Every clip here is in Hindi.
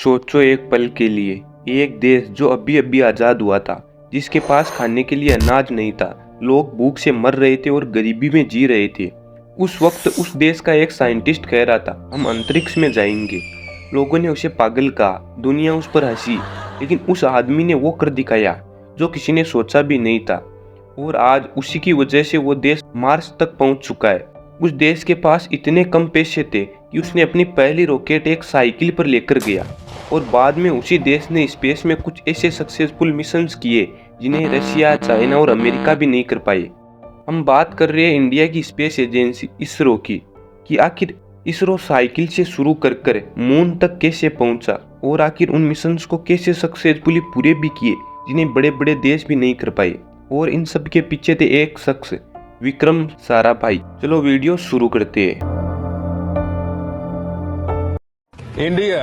सोचो एक पल के लिए, एक देश जो अभी अभी आज़ाद हुआ था, जिसके पास खाने के लिए अनाज नहीं था, लोग भूख से मर रहे थे और गरीबी में जी रहे थे। उस वक्त उस देश का एक साइंटिस्ट कह रहा था, हम अंतरिक्ष में जाएंगे। लोगों ने उसे पागल कहा, दुनिया उस पर हंसी, लेकिन उस आदमी ने वो कर दिखाया जो किसी ने सोचा भी नहीं था। और आज उसी की वजह से वो देश मार्स तक पहुंच चुका है। उस देश के पास इतने कम पैसे थे कि उसने अपनी पहली रॉकेट एक साइकिल पर लेकर गया। और बाद में उसी देश ने स्पेस में कुछ ऐसे सक्सेसफुल मिशंस किए जिन्हें रशिया, चाइना और अमेरिका भी नहीं कर पाए। हम बात कर रहे हैं इंडिया की स्पेस एजेंसी इसरो की, कि आखिर इसरो साइकिल से शुरू कर कर मून तक कैसे पहुंचा और आखिर उन मिशंस को कैसे सक्सेसफुली पूरे भी किए जिन्हें बड़े बड़े देश भी नहीं कर पाए। और इन सब के पीछे थे एक शख्स, विक्रम साराभाई। चलो वीडियो शुरू करते हैं। India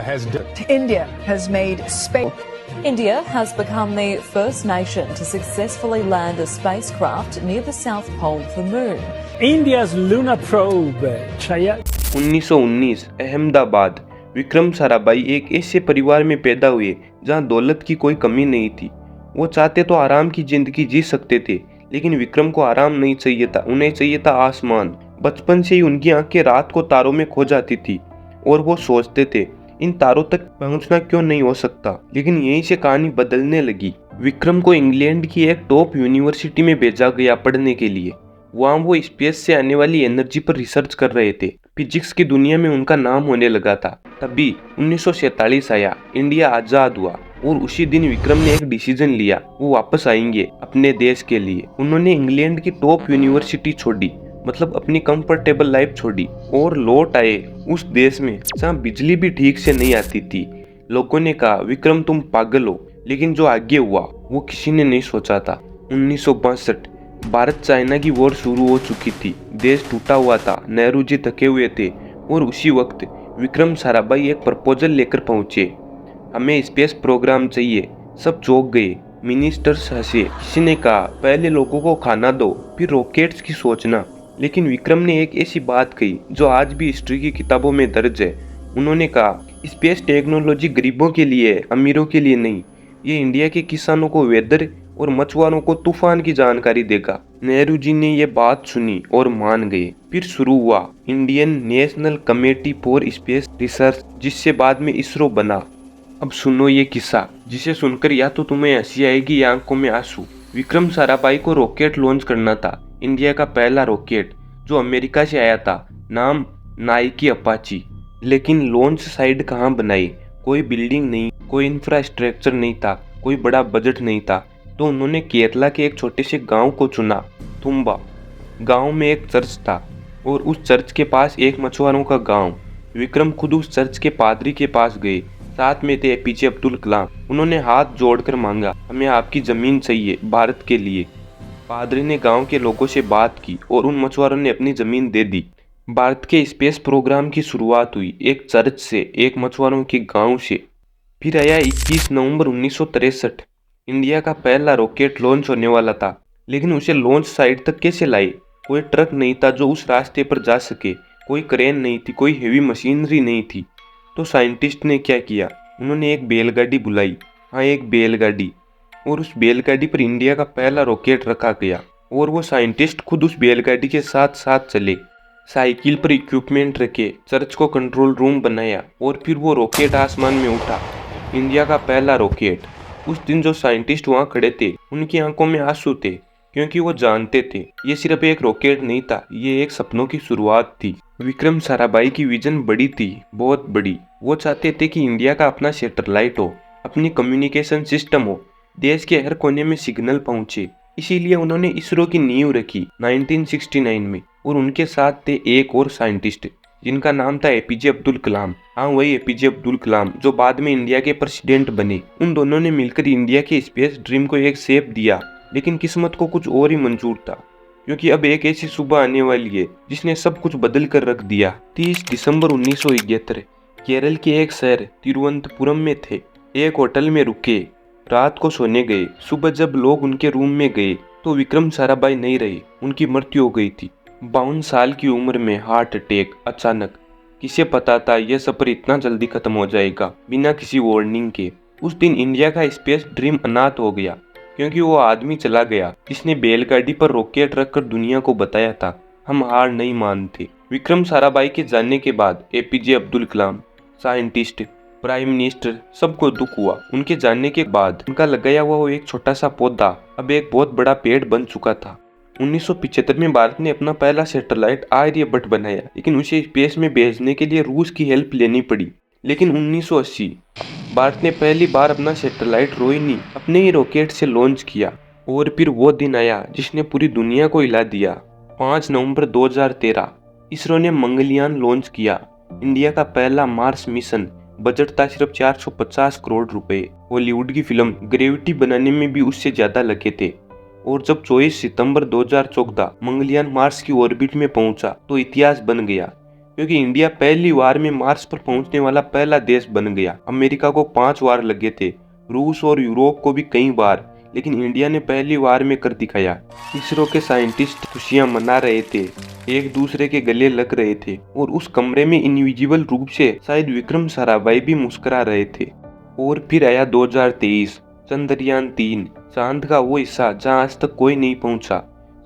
has made space. India has become the first nation to successfully land a spacecraft near the South Pole of the Moon. India's lunar probe, Chaya. 1919 Ahmedabad. Vikram Sarabhai एक ऐसे परिवार में पैदा हुए जहां दौलत की कोई कमी नहीं थी। वो चाहते तो आराम की जिंदगी जी सकते थे, लेकिन विक्रम को आराम नहीं चाहिए था, उन्हें चाहिए था आसमान। बचपन से ही उनकी आंखें रात को तारों में खो जाती थी और वो सोचते थे इन तारों तक पहुंचना क्यों नहीं हो सकता। लेकिन यहीं से कहानी बदलने लगी। विक्रम को इंग्लैंड की एक टॉप यूनिवर्सिटी में भेजा गया पढ़ने के लिए। वहाँ वो स्पेस से आने वाली एनर्जी पर रिसर्च कर रहे थे। फिजिक्स की दुनिया में उनका नाम होने लगा था। तभी 1947 आया, इंडिया आजाद हुआ और उसी दिन विक्रम ने एक डिसीजन लिया, वो वापस आएंगे अपने देश के लिए। उन्होंने इंग्लैंड की टॉप यूनिवर्सिटी छोड़ी, मतलब अपनी कंफर्टेबल लाइफ छोड़ी और लौट आए उस देश में जहाँ बिजली भी ठीक से नहीं आती थी। लोगों ने कहा विक्रम तुम पागल हो, लेकिन जो आगे हुआ वो किसी ने नहीं सोचा था। 1962 भारत चाइना की वॉर शुरू हो चुकी थी, देश टूटा हुआ था, नेहरू जी थके हुए थे और उसी वक्त विक्रम साराभाई एक प्रपोजल लेकर पहुंचे, हमें स्पेस प्रोग्राम चाहिए। सब चौंक गए, मिनिस्टर्स हंसे, किसी ने कहा पहले लोगों को खाना दो फिर रॉकेट्स की सोचना। लेकिन विक्रम ने एक ऐसी बात कही जो आज भी हिस्ट्री की किताबों में दर्ज है। उन्होंने कहा स्पेस टेक्नोलॉजी गरीबों के लिए है, अमीरों के लिए नहीं। ये इंडिया के किसानों को वेदर और मछुआरों को तूफान की जानकारी देगा। नेहरू जी ने ये बात सुनी और मान गए। फिर शुरू हुआ Indian national committee for space research, जिससे बाद में इसरो बना। अब सुनो ये किस्सा, जिसे सुनकर या तो तुम्हें हंसी आएगी या आंखों में आंसू। विक्रम साराभाई को रॉकेट लॉन्च करना था, इंडिया का पहला रॉकेट जो अमेरिका से आया था, नाम नाइकी अपाची। लेकिन लॉन्च साइट कहाँ बनाई, कोई बिल्डिंग नहीं, कोई इंफ्रास्ट्रक्चर नहीं था, कोई बड़ा बजट नहीं था। तो उन्होंने केरला के एक छोटे से गांव को चुना, तुम्बा। गांव में एक चर्च था और उस चर्च के पास एक मछुआरों का गांव। विक्रम खुद उस चर्च के पादरी के पास गए, साथ में थे एपीजे अब्दुल कलाम। उन्होंने हाथ जोड़कर मांगा, हमें आपकी जमीन चाहिए भारत के लिए। पादरी ने गांव के लोगों से बात की और उन मछुआरों ने अपनी जमीन दे दी। भारत के स्पेस प्रोग्राम की शुरुआत हुई एक चर्च से, एक मछुआरों के गांव से। फिर आया 21 नवंबर 1963। इंडिया का पहला रॉकेट लॉन्च होने वाला था, लेकिन उसे लॉन्च साइट तक कैसे लाए? कोई ट्रक नहीं था जो उस रास्ते पर जा सके, कोई क्रेन नहीं थी, कोई हेवी मशीनरी नहीं थी। तो साइंटिस्ट ने क्या किया, उन्होंने एक बैलगाड़ी बुलाई। हाँ, एक बैलगाड़ी। और उस बैलगाड़ी पर इंडिया का पहला रॉकेट रखा गया और वो साइंटिस्ट खुद उस बैलगाड़ी के साथ साथ चले। साइकिल पर इक्विपमेंट रखे, चर्च को कंट्रोल रूम बनाया और फिर वो रॉकेट आसमान में उठा, इंडिया का पहला रॉकेट। उस दिन जो साइंटिस्ट वहाँ खड़े थे उनकी आंखों में आंसू थे, क्योंकि वो जानते थे ये सिर्फ एक रॉकेट नहीं था, ये एक सपनों की शुरुआत थी। विक्रम साराभाई की विजन बड़ी थी, बहुत बड़ी। वो चाहते थे कि इंडिया का अपना सैटेलाइट हो, अपनी कम्युनिकेशन सिस्टम हो, देश के हर कोने में सिग्नल पहुंचे। इसीलिए उन्होंने इसरो की नींव रखी 1969 में। और उनके साथ थे एक और साइंटिस्ट जिनका नाम था एपीजे अब्दुल कलाम। हाँ, वही एपीजे अब्दुल कलाम जो बाद में इंडिया के प्रेसिडेंट बने। उन दोनों ने मिलकर इंडिया के स्पेस ड्रीम को एक शेप दिया। लेकिन किस्मत को कुछ और ही मंजूर था, क्योंकि अब एक ऐसी सुबह आने वाली है जिसने सब कुछ बदल कर रख दिया। 30 दिसंबर 1971 केरल के एक शहर तिरुवनंतपुरम में थे। एक होटल में रुके, रात को सोने गए। सुबह जब लोग उनके रूम में गए तो विक्रम साराभाई नहीं रहे, उनकी मृत्यु हो गई थी। 52 साल की उम्र में हार्ट अटैक अचानक। किसे पता था यह सफर इतना जल्दी खत्म हो जाएगा बिना किसी वार्निंग के। उस दिन इंडिया का स्पेस ड्रीम अनाथ हो गया क्योंकि वो आदमी चला गया जिसने बैलगाड़ी पर रॉकेट रखकर दुनिया को बताया था हम हार नहीं मानते। विक्रम साराभाई के जाने के बाद APJ Abdul Kalam, scientist, prime minister सबको दुख हुआ। उनके जाने के बाद उनका लगाया हुआ वो एक छोटा सा पौधा अब एक बहुत बड़ा पेड़ बन चुका था। 1975 में भारत ने अपना पहला सैटेलाइट आर्यभट्ट बनाया, लेकिन उसे स्पेस में भेजने के लिए रूस की हेल्प लेनी पड़ी। लेकिन 1980 भारत ने पहली बार अपना सैटेलाइट रोहिणी अपने ही रॉकेट से लॉन्च किया और फिर वो दिन आया जिसने पूरी दुनिया को हिला दिया। 5 नवंबर 2013 इसरो ने मंगलयान लॉन्च किया। इंडिया का पहला मार्स मिशन। बजट था सिर्फ 450 करोड़ रुपए। हॉलीवुड की फिल्म ग्रेविटी बनाने में भी उससे ज्यादा लगे थे। और जब 24 सितंबर 2014 मंगलयान मार्स की ऑर्बिट में पहुंचा तो इतिहास बन गया क्योंकि इंडिया पहली बार में मार्स पर पहुंचने वाला पहला देश बन गया। अमेरिका को 5 बार लगे थे, रूस और यूरोप को भी कई बार, लेकिन इंडिया ने पहली बार में कर दिखाया। इसरो के साइंटिस्ट खुशियां मना रहे थे, एक दूसरे के गले लग रहे थे और उस कमरे में इनविजिबल रूप से शायद विक्रम साराभाई भी मुस्कुरा रहे थे। और फिर आया 2023 चंद्रयान 3, चांद का वो हिस्सा जहां आज तक कोई नहीं पहुंचा,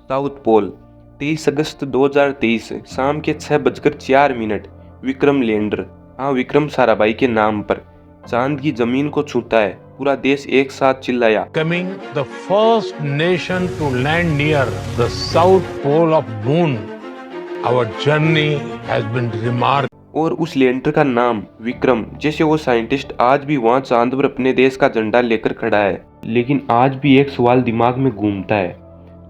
साउथ पोल। 23 अगस्त 2023 शाम के 6:04 विक्रम लैंडर, हाँ विक्रम साराभाई के नाम पर, चांद की जमीन को छूता है। पूरा देश एक साथ चिल्लाया, Becoming the first nation to land near the south pole of moon. Our journey has been remarkable. और उस लैंडर का नाम विक्रम, जैसे वो साइंटिस्ट आज भी वहाँ चांद पर अपने देश का झंडा लेकर खड़ा है। लेकिन आज भी एक सवाल दिमाग में घूमता है,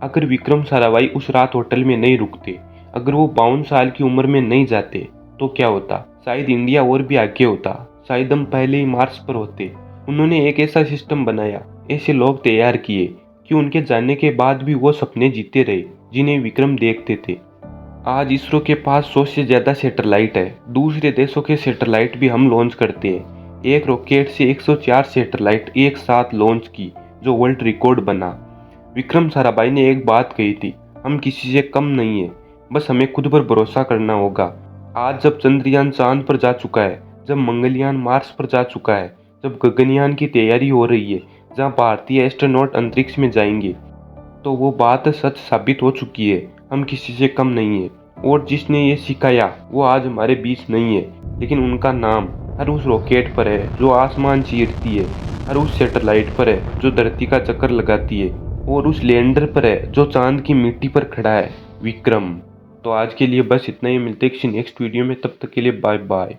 अगर विक्रम साराभाई उस रात होटल में नहीं रुकते, अगर वो 52 साल की उम्र में नहीं जाते तो क्या होता? शायद इंडिया और भी आगे होता, शायद हम पहले ही मार्स पर होते। उन्होंने एक ऐसा सिस्टम बनाया, ऐसे लोग तैयार किए कि उनके जाने के बाद भी वो सपने जीते रहे जिन्हें विक्रम देखते थे। आज इसरो के पास 100 से ज़्यादा सैटेलाइट है। दूसरे देशों के सैटेलाइट भी हम लॉन्च करते हैं। एक रॉकेट से 104 सैटेलाइट एक साथ लॉन्च की, जो वर्ल्ड रिकॉर्ड बना। विक्रम साराभाई ने एक बात कही थी, हम किसी से कम नहीं है, बस हमें खुद पर भरोसा करना होगा। आज जब चंद्रयान चांद पर जा चुका है, जब मंगलयान मार्स पर जा चुका है, जब गगनयान की तैयारी हो रही है जहां भारतीय एस्ट्रोनॉट अंतरिक्ष में जाएंगे, तो वो बात सच साबित हो चुकी है, हम किसी से कम नहीं है। और जिसने ये सिखाया वो आज हमारे बीच नहीं है, लेकिन उनका नाम हर उस रॉकेट पर है जो आसमान चीरती है, हर उस सैटेलाइट पर है जो धरती का चक्कर लगाती है, और उस लैंडर पर है जो चांद की मिट्टी पर खड़ा है, विक्रम। तो आज के लिए बस इतना ही, मिलते हैं किसी नेक्स्ट वीडियो में, तब तक के लिए बाय बाय।